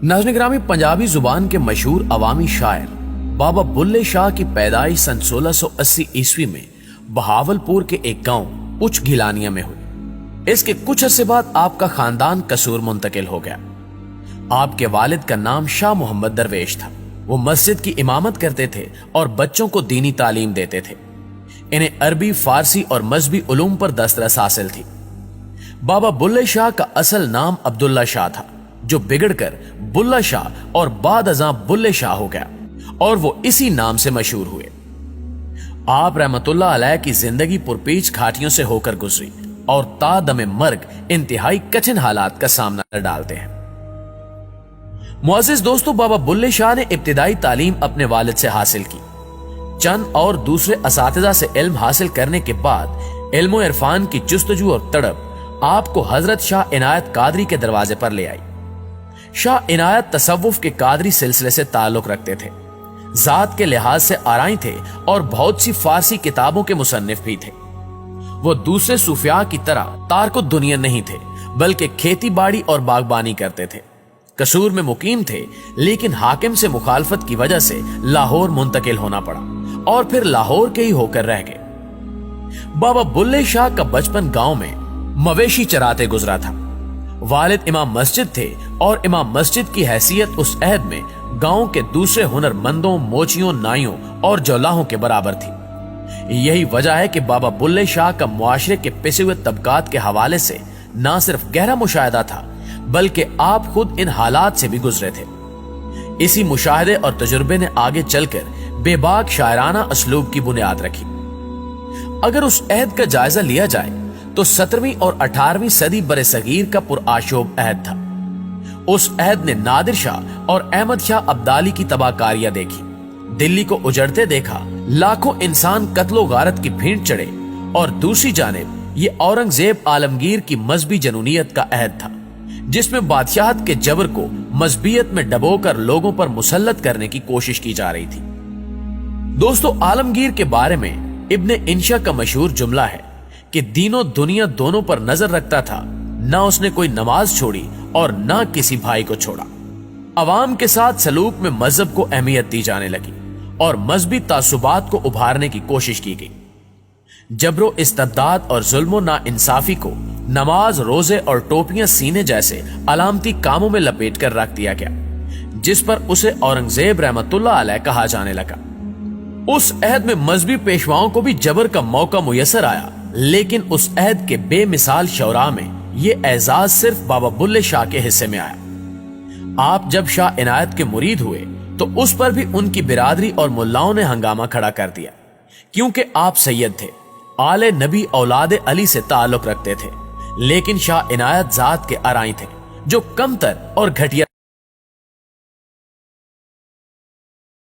नाज़रीन ग्रामी, पंजाबी जुबान के मशहूर अवामी शायर बाबा बुल्ले शाह की पैदाइश सन 1680 ईस्वी में बहावलपुर के एक गांव उच घिलानिया में हुई। इसके कुछ अरसे बाद आपका खानदान कसूर मुंतकिल हो गया। आपके वालिद का नाम शाह मोहम्मद दरवेश था। वो मस्जिद की इमामत करते थे और बच्चों को दीनी तालीम देते थे। इन्हें अरबी, फारसी और मजहबी उलूम पर दस्तरस हासिल थी। बाबा बुल्ले शाह का असल नाम अब्दुल्ला शाह था, जो बिगड़कर बुल्ला शाह और बाद अज़ां बुल्ले शाह हो गया और वो इसी नाम से मशहूर हुए। आप रहमतुल्लाह अलैह की जिंदगी पुरपीच घाटियों से होकर गुजरी और तादमे मर्ग इंतहाई कठिन हालात का सामना डालते हैं। मुअज़्ज़िज़ दोस्तों, बाबा बुल्ले शाह ने इब्तिदाई तालीम अपने वालिद से हासिल की। चंद और दूसरे असातिज़ा से इल्म हासिल करने के बाद इल्म इरफान की जुस्तजू और तड़प आपको हजरत शाह इनायत कादरी के दरवाजे पर ले आई। शाह इनायत तसव्वुफ के कादरी सिलसिले से ताल्लुक रखते थे, जात के लिहाज से आराई थे और बहुत सी फारसी किताबों के मुसन्निफ भी थे। वो दूसरे सूफिया की तरह तारकुद दुनिया नहीं थे, बल्कि खेती बाड़ी और बागबानी करते थे। कसूर में मुकीम थे, लेकिन हाकिम से मुखालफत की वजह से लाहौर मुंतकिल होना पड़ा और फिर लाहौर के ही होकर रह गए। बाबा बुल्ले शाह का बचपन गांव में मवेशी चराते गुजरा था। वालिद इमाम मस्जिद थे और इमाम मस्जिद की हैसियत उस अहद में गांव के दूसरे हुनरमंदों, मोचियों, नाइयों और जौलाहों के बराबर थी। यही वजह है कि बाबा बुल्ले शाह का मुआशरे के पिसे हुए तबकात के हवाले से न सिर्फ गहरा मुशाहिदा था, बल्कि आप खुद इन हालात से भी गुजरे थे। इसी मुशाहिदे और तजुर्बे ने आगे चलकर बेबाक शायराना असलूब की बुनियाद रखी। अगर उस अहद का जायजा लिया जाए तो 17वीं और 18वीं सदी बरे सगीर का पुरआशोब अहद था। उस अहद ने नादिर शाह और अहमद शाह अब्दाली की तबाहकारियां देखी, दिल्ली को उजड़ते देखा, लाखों इंसान कत्लो गारत की भीड़ चढ़े, और दूसरी जानिब ये औरंगजेब आलमगीर की मजहबी जनूनियत का अहद था, जिसमें बादशाहत के जबर को मजहबियत में डबोकर लोगों पर मुसल्लत करने की कोशिश की जा रही थी। दोस्तों, आलमगीर के बारे में इब्ने इंशा का मशहूर जुमला है कि दीनों दुनिया दोनों पर नजर रखता था, ना उसने कोई नमाज छोड़ी और ना किसी भाई को छोड़ा। अवाम के साथ सलूक में मजहब को अहमियत दी जाने लगी और मजहबी तासुबात को उभारने की कोशिश की गई। जबरो इस्तबदाद और जुल्मो ना इंसाफी को नमाज, रोजे और टोपियां सीने जैसे अलामती कामों में लपेट कर रख दिया गया, जिस पर उसे औरंगजेब रहमतुल्लाह अलैह कहा जाने लगा। उस अहद में मजहबी पेशवाओं को भी जबर का मौका मुयसर आया, लेकिन उस अहद के बेमिसाल शौरा में ये एजाज सिर्फ बाबा बुल्ले शाह के हिस्से में आया। आप जब शाह इनायत के मुरीद हुए तो उस पर भी उनकी बिरादरी और मुल्लाओं ने हंगामा खड़ा कर दिया, क्योंकि आप सैयद थे, आले नबी औलाद अली से ताल्लुक रखते थे, लेकिन शाह इनायत जात के आराई थे, जो कमतर और घटिया